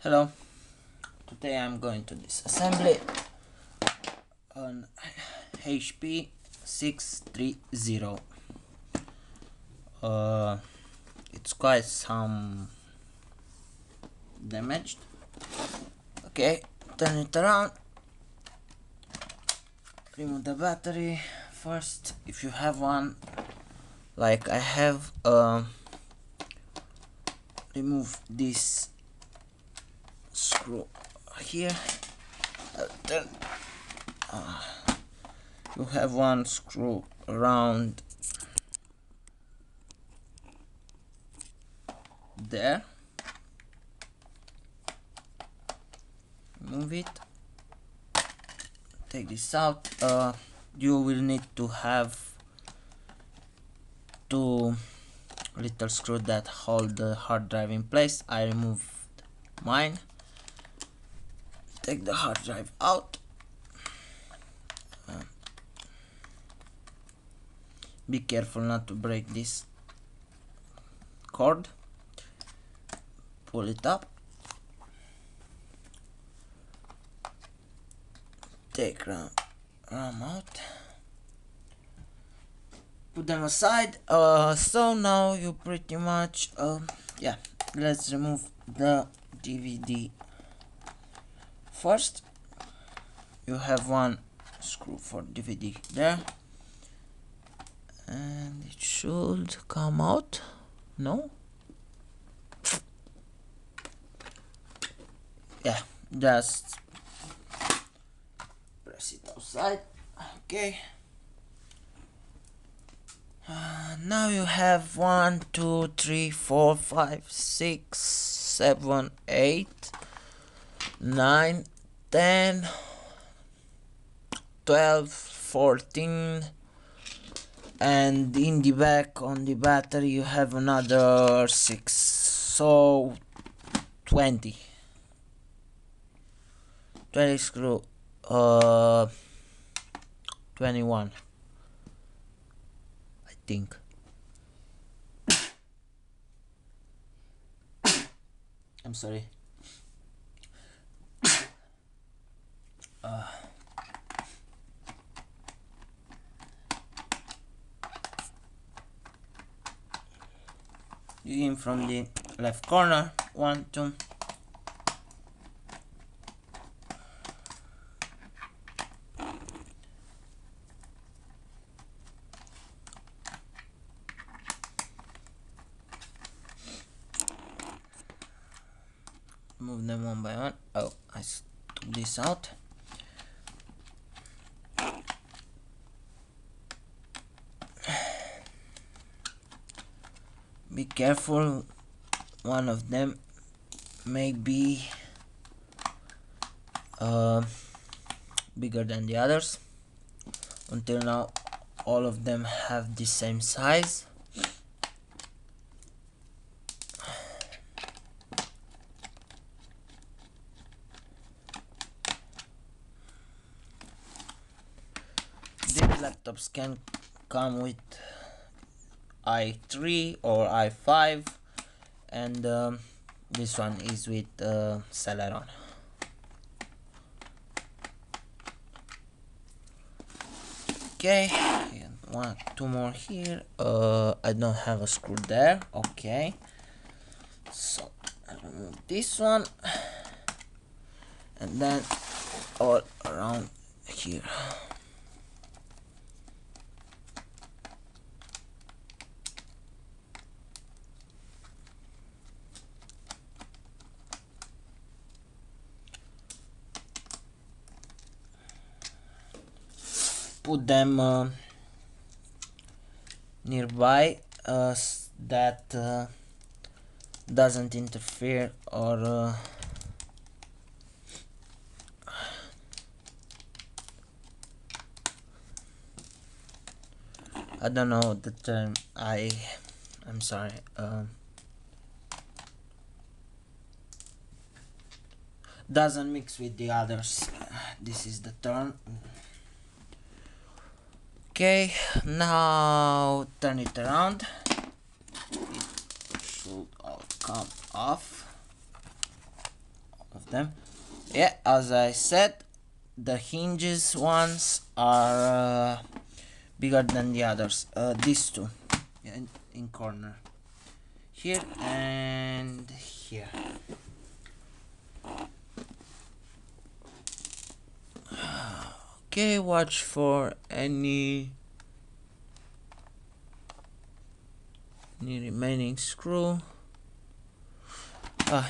Hello, today I'm going to disassembly on HP 630. It's quite some damaged. Okay, turn it around, remove the battery first if you have one, like I have. Remove this screw here. Then you have one screw around there. Move it. Take this out. You will need to have two little screws that hold the hard drive in place. I removed mine. Take the hard drive out. Be careful not to break this cord. Pull it up. Take RAM out. Put them aside. So now you pretty much yeah. Let's remove the DVD first. You have one screw for DVD there, and it should come out. No? Yeah, just press it outside. Okay. Now you have 1, 2, 3, 4, 5, 6, 7, 8, 9, 10, 12, 14, and in the back on the battery you have another 6, so 20 screw, 21 I think. I'm sorry. In from the left corner, 1, 2. Move them one by one. Oh, I took this out. Be careful, one of them may be bigger than the others. Until now all of them have the same size. These laptops can come with i3 or i5, and this one is with Celeron. Okay, and 1, 2 more here. I don't have a screw there. Okay, so I remove this one, and then all around here. Put them nearby that doesn't interfere or I don't know the term. I'm sorry. Doesn't mix with the others. This is the term. Okay, now turn it around. It should all come off. them. Yeah, as I said, the hinges ones are bigger than the others. These two, yeah, in corner here and here. Okay, watch for any remaining screw.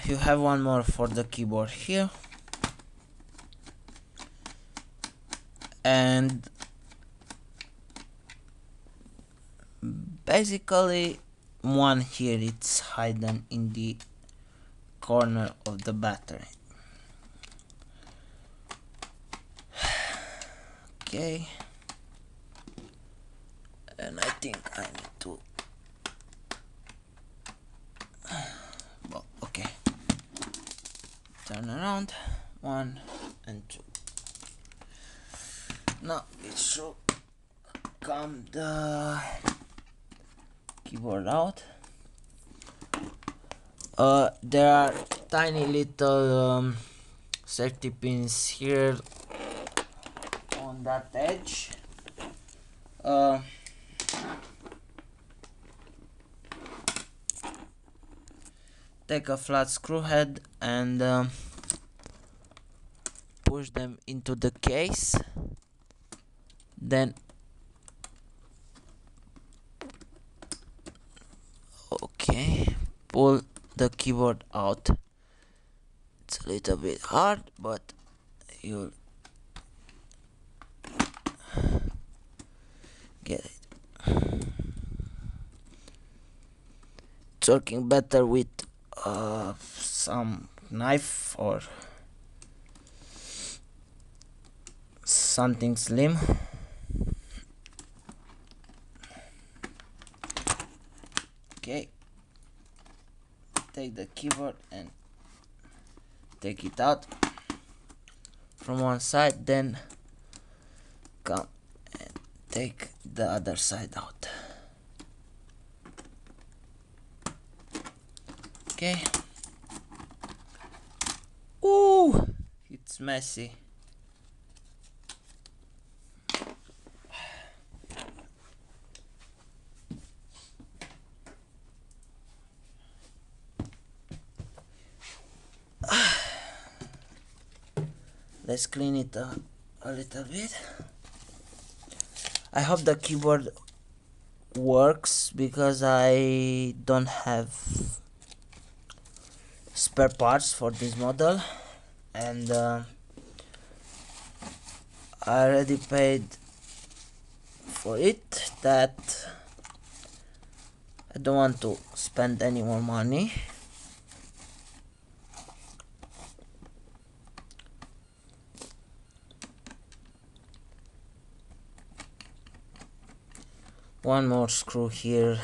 You have one more for the keyboard here, and basically one here, it's hidden in the corner of the battery. Okay, and I think I need to, well, okay, turn around, 1 and 2. Now it should come the keyboard out. There are tiny little safety pins here on that edge. Take a flat screw head and push them into the case, then okay, pull the keyboard out. It's a little bit hard, but you'll get it. It's working better with some knife or something slim. Okay, take the keyboard and take it out from one side, then come and take the other side out. Okay. Ooh, it's messy. Let's clean it a little bit. I hope the keyboard works because I don't have spare parts for this model, and I already paid for it, that I don't want to spend any more money. One more screw here.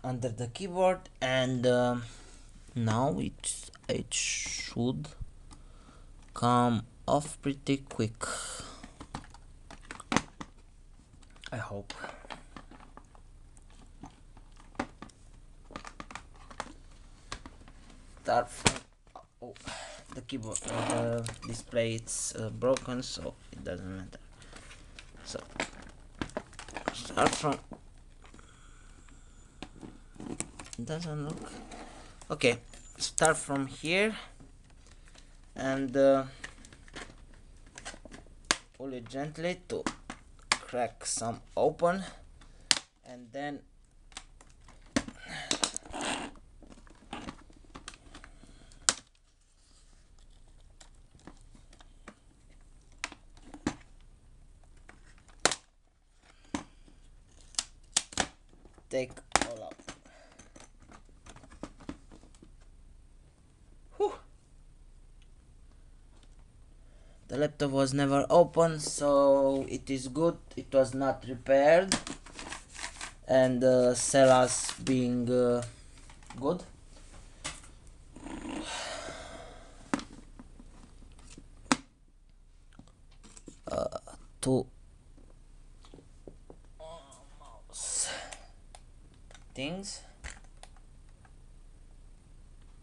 Under the keyboard, and now it should come off pretty quick, I hope. Start from, oh, the keyboard, the display, it's broken, so it doesn't matter. So start from, doesn't look okay. Start from here and pull it gently to crack some open, and then take all out. Whew. The laptop was never open, so it is good. It was not repaired, and sellers being good. To mouse. things,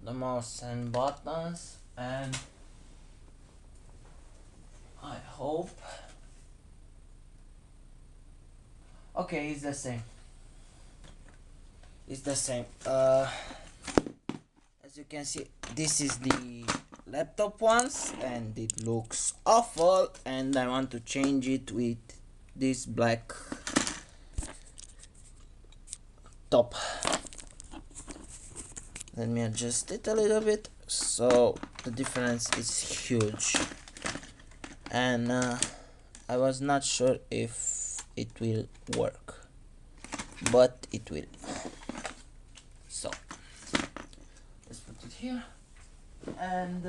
the mouse and buttons, and I hope okay, it's the same. It's the same. As you can see, this is the laptop ones and it looks awful, and I want to change it with this black top. Let me adjust it a little bit. So the difference is huge, and I was not sure if it will work, but it will. So let's put it here, and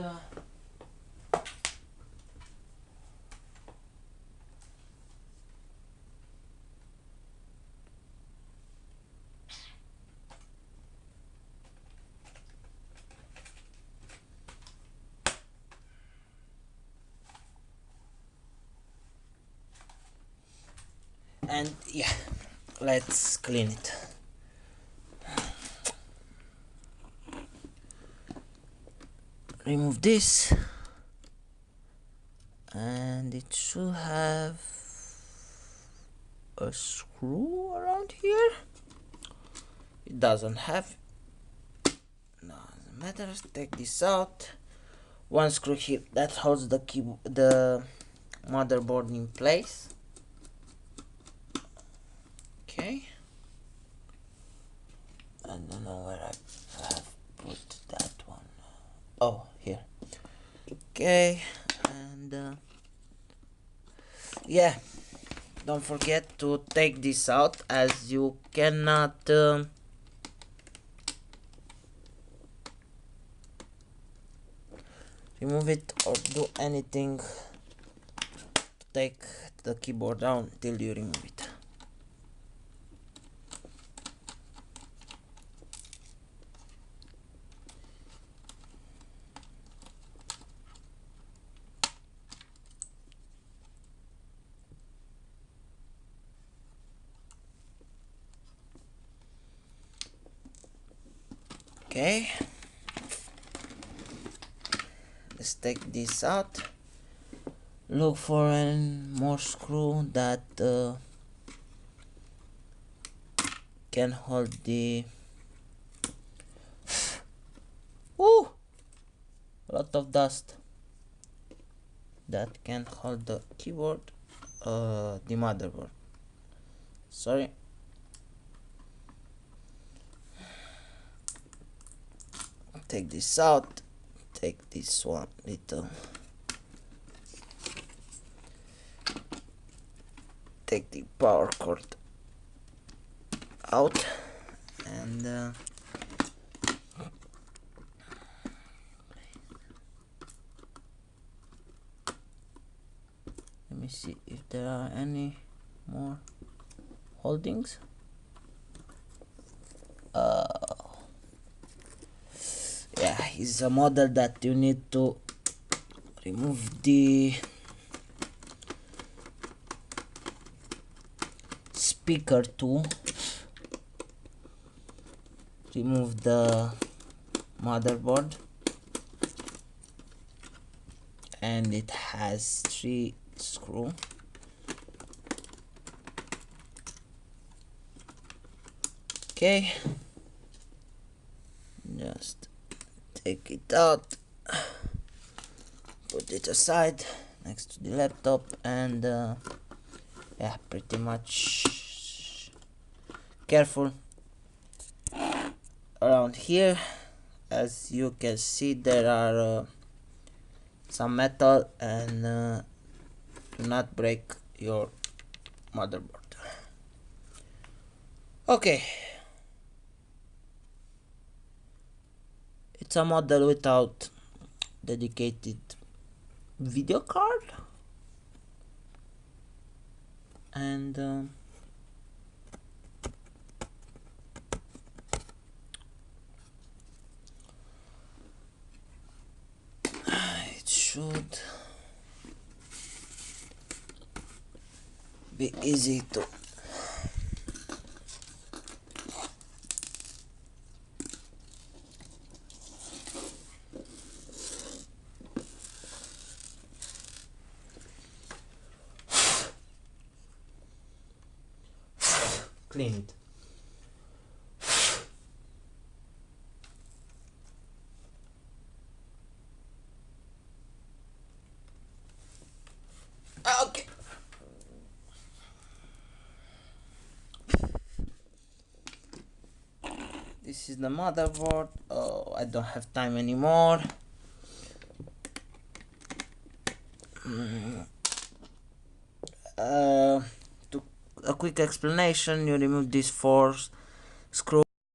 yeah, let's clean it. Remove this, and it should have a screw around here. It doesn't have. No, doesn't matter. Take this out. One screw here that holds the the motherboard in place. Okay. I don't know where I have put that one. Oh, here. Okay, and yeah, don't forget to take this out, as you cannot remove it or do anything to take the keyboard down till you remove it. Okay, let's take this out. Look for a more screw that can hold the a lot of dust, that can hold the keyboard, the motherboard, sorry. Take this out, take this one little, take the power cord out, and let me see if there are any more holdings. Yeah, it's a model that you need to remove the speaker to remove the motherboard, and it has 3 screws. Okay, just take it out, put it aside next to the laptop, and yeah, pretty much careful around here. As you can see, there are some metal, and do not break your motherboard. Okay, it's a model without dedicated video card, and it should be easy to clean it. Okay. This is the motherboard. Oh, I don't have time anymore. To a quick explanation, you remove these 4 screws